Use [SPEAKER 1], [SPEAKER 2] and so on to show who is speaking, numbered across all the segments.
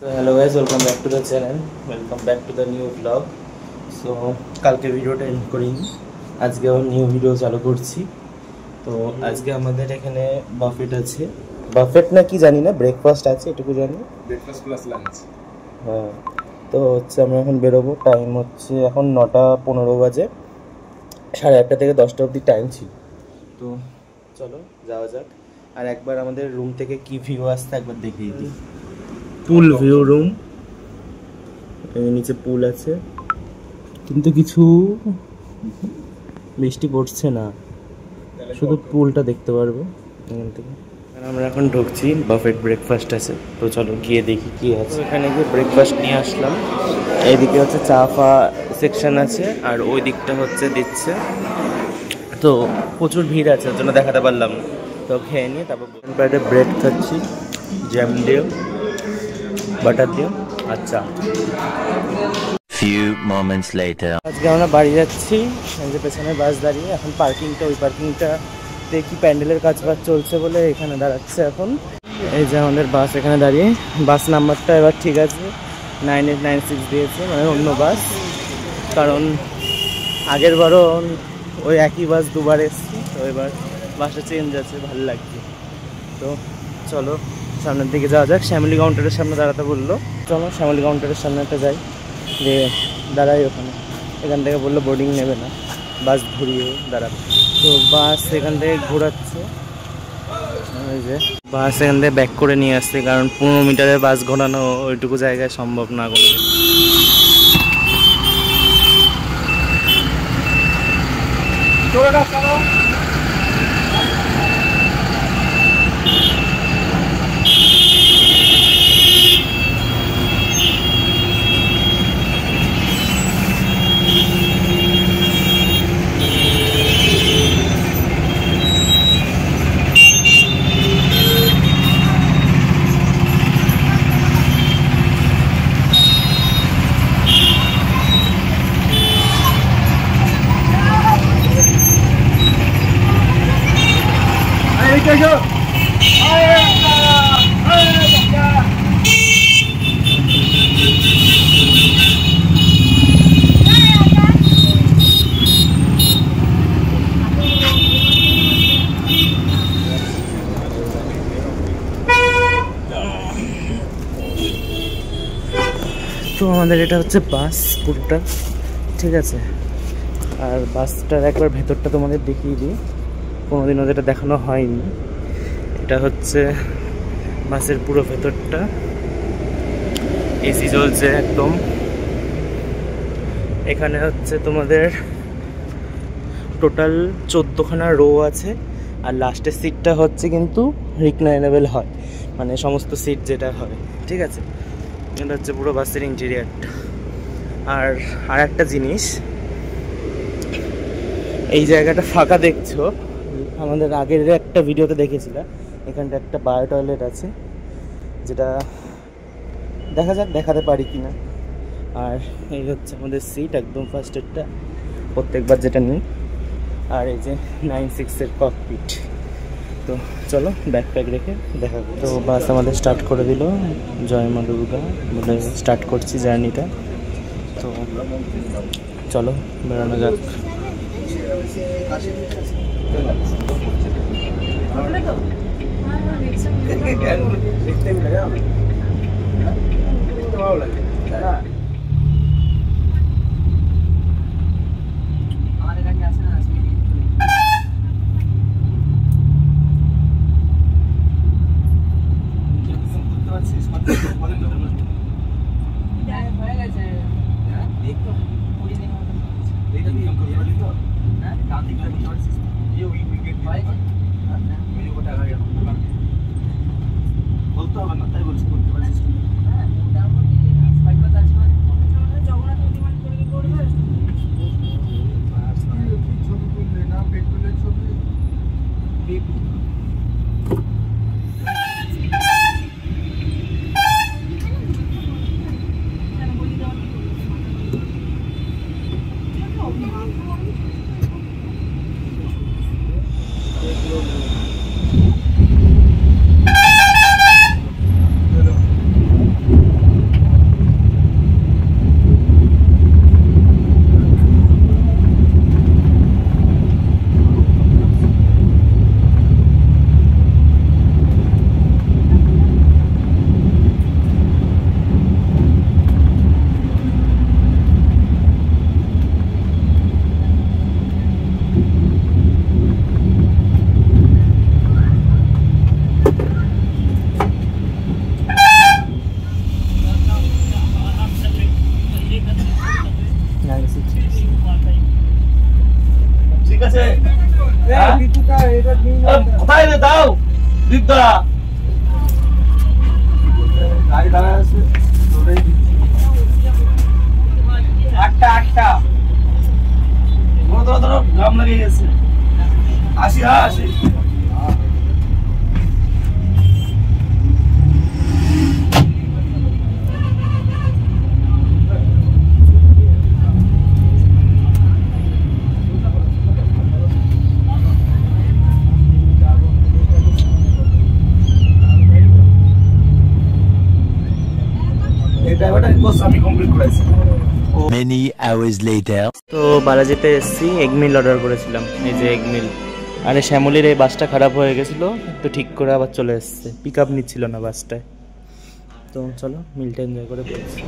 [SPEAKER 1] So hello guys, welcome back to the channel. Welcome back to the new vlog. So কালকে ভিডিওটা and করিনি, আজকে আবার new video চালু করছি। তো আজকে আমাদের এখানে বাফেট আছে, বাফেট না কি জানি না, ব্রেকফাস্ট আছে এটুকু জানি,
[SPEAKER 2] ব্রেকফাস্ট প্লাস লাঞ্চ।
[SPEAKER 1] হ্যাঁ, তো হচ্ছে আমরা এখন বেরোবো। টাইম হচ্ছে এখন 9:15 বাজে, 8:30 থেকে 10টা অবধি টাইম ছিল। তো চলো যাওয়া যাক। আর একবার আমাদের রুম থেকে কি ভিউ আসছে একবার দেখিয়ে দিই। পুল ভিউ রুম, নিচে পুল আছে, কিন্তু কিছু বৃষ্টি পড়ছে না, শুধু পুলটা দেখতে পারবো এখান থেকে। আমরা এখন ঢুকছি, বাফেট ব্রেকফাস্ট আছে, তো চলো গিয়ে দেখি কি আছে। এখানে গিয়ে ব্রেকফাস্ট নিয়ে আসলাম। এইদিকে হচ্ছে চা ফা সেকশন আছে, আর ওই দিকটা হচ্ছে দিচ্ছে। তো প্রচুর ভিড় আছে, ওর জন্য দেখাতে পারলাম না। তো খেয়ে নিয়ে তারপর ব্রেড খাচ্ছি, জ্যাম দিয়ে, বাটার দিয়ে। আচ্ছা,
[SPEAKER 3] few moments later
[SPEAKER 1] আজকে আমরা বাড়ি যাচ্ছি। যে পেছনে বাস দাঁড়িয়ে, এখন পার্কিংটা, ওই পার্কিংটা দেখি প্যান্ডেলের কাজ বাজ চলছে বলে এখানে দাঁড়াচ্ছে এখন। এই যে আমাদের বাস এখানে দাঁড়িয়ে, বাস নাম্বারটা এবার ঠিক আছে, 9896 দিয়েছে, মানে অন্য বাস। কারণ আগের বারও ওই একই বাস দুবার এসছি, তো এবার বাসটা চেঞ্জ আছে, ভালো লাগছে। তো চলো সামনের দিকে যাওয়া যাক। শ্যামলী কাউন্টারের সামনে দাঁড়াতে বললো, চলো শ্যামলী কাউন্টারের সামনে একটা যাই, যে দাঁড়াই ওখানে। এখান থেকে বললো বোর্ডিং নেবে না, বাস ঘুরিয়ে দাঁড়াবে। তো বাস এখান থেকে ঘোরাচ্ছে, ওই যে বাস এখান থেকে ব্যাক করে নিয়ে আসছে, কারণ 15 মিটারের বাস ঘোরানো ওইটুকু জায়গায় সম্ভব না কোনো। তো আমাদের এটা হচ্ছে বাস পুরোটা, ঠিক আছে। আর বাসটার একবার ভেতরটা তোমাদের দেখিয়ে দিই, কোনোদিনও যেটা দেখানো হয়নি। এটা হচ্ছে বাসের পুরো ভেতরটা, এসি চলছে একদম। এখানে হচ্ছে তোমাদের টোটাল 14খানা রো আছে, আর লাস্টের সিটটা হচ্ছে কিন্তু রিক্লাইনেবল হয়, মানে সমস্ত সিট যেটা হয়, ঠিক আছে। এটা হচ্ছে পুরো বাসের ইন্টেরিয়ারটা। আর একটা জিনিস, এই জায়গাটা ফাঁকা দেখছো, আমাদের আগের একটা ভিডিওতে দেখেছিলাম, এখানটা একটা বায়ো টয়লেট আছে, যেটা দেখা যাক দেখাতে পারি কিনা। আর এই হচ্ছে আমাদের সিট, একদম ফার্স্টেরটা, প্রত্যেকবার যেটা নিই। আর এই যে 96-এর ককপিট। তো চলো ব্যাকপ্যাক রেখে দেখা করছি। তো বাস আমাদের স্টার্ট করে দিল, জয় মা দুর্গা বলে স্টার্ট করছি জার্নিটা। তো চলো বেরোনো যাক। বলতে হবে না, তাই বলছি করতে পারছিস।
[SPEAKER 2] গাড়ি দাঁড়ায় আছে, আটটা ধরো গাম লাগিয়ে গেছে। আসি, হ্যাঁ আসি।
[SPEAKER 3] Many hours later.
[SPEAKER 1] তো বালাজিতে এসছি, এগমিল অর্ডার করেছিলাম, এই যে এগমিল। আরে শ্যামলির এই বাসটা খারাপ হয়ে গেছিলো, তো ঠিক করে আবার চলে এসছে, পিক আপ নিচ্ছিল না বাসটায়। তো চলো মিলটা এনজয় করে পড়ছি।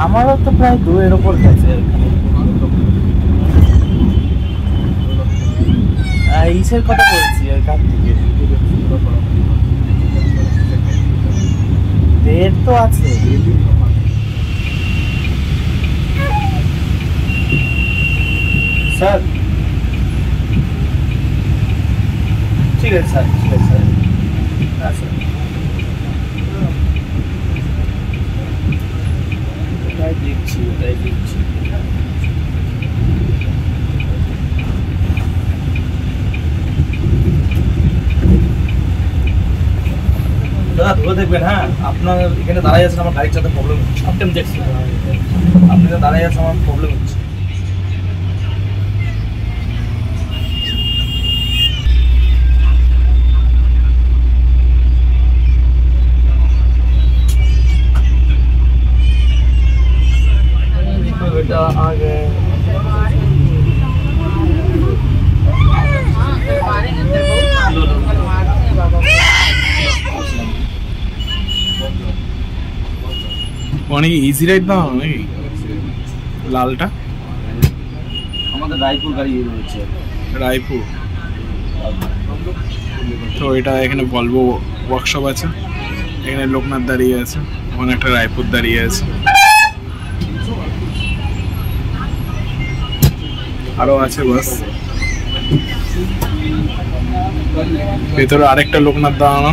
[SPEAKER 1] আমারও তো প্রায় 2-এর ওপর গেছে। ইসের কথা বলছি, ওই কার্তিকের 1.5 তো আছে। স্যার ঠিক আছে স্যার, ঠিক আছে স্যার। আচ্ছা ওটাই দেখছি। দাদা ধরে দেখবেন, হ্যাঁ আপনার এখানে দাঁড়াই আছেন, আমার গাড়ির সাথে প্রবলেম হচ্ছে। আপনি দেখছি আপনি দাঁড়াই আছেন, আমার প্রবলেম হচ্ছে। এটা আগে
[SPEAKER 4] অনেক ইজি রাইড দাও নাকি? লালটা
[SPEAKER 2] আমাদের রায়পুর গাড়ি রয়েছে,
[SPEAKER 4] রায়পুর। তো এটা এখানে ভলভো ওয়ার্কশপ আছে, এখানে লোকনাথ দাঁড়িয়ে আছে, ওখানে একটা রায়পুর দাঁড়িয়ে আছে, আরো আছে বাস। ভেতরে আরেকটা লোকনাথ দাঁড়ানো।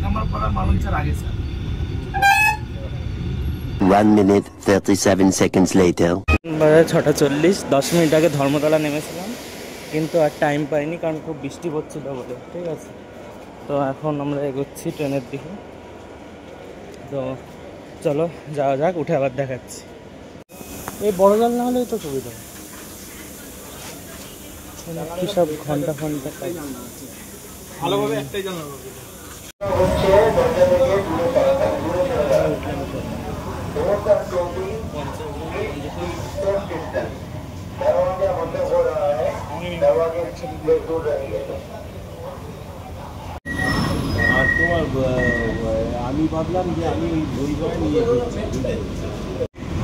[SPEAKER 2] কামারপাড়া মালঞ্চার আগে স্যার।
[SPEAKER 3] 1 minute 37 seconds later.
[SPEAKER 1] বাজে 6:40, 10 মিনিট আগে ধর্মতলা নেমেছিলাম, কিন্তু আর টাইম পাইনি কারণ খুব বৃষ্টি পড়ছিল বলে। ঠিক আছে, তো এখন আমরা এগোচ্ছি ট্রেনের দিকে। তো চলো যাওয়া যাক, উঠে আবার দেখাচ্ছি। এই বড় জল না হলেই তো সুবিধা, কি সব ঘন্টা ঘন্টা
[SPEAKER 4] ভালোভাবে একটাই জানা
[SPEAKER 2] আমি ভাবলাম যে আমি নিয়ে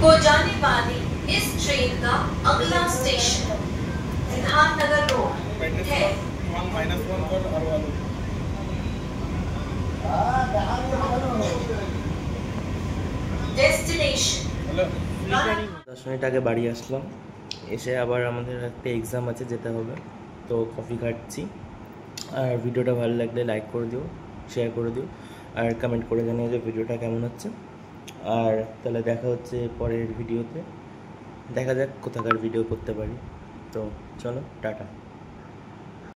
[SPEAKER 5] को जाने वाली इस ट्रेन का अगला स्टेशन सिद्धार्थनगर रोड है। डेस्टिनेशन
[SPEAKER 1] 10 মিনিট আগে বাড়ি আসলাম, এসে আবার আমাদের একটা এক্সাম আছে, যেতে হবে। তো কফি খাচ্ছি। আর ভিডিওটা ভালো লাগলে লাইক করে দিও, শেয়ার করে দিও, আর কমেন্ট করে জানিও যে ভিডিওটা কেমন হচ্ছে। আর তাহলে দেখা হচ্ছে পরের ভিডিওতে, দেখা যাক কোথাকার ভিডিও করতে পারি। তো চলো, টাটা।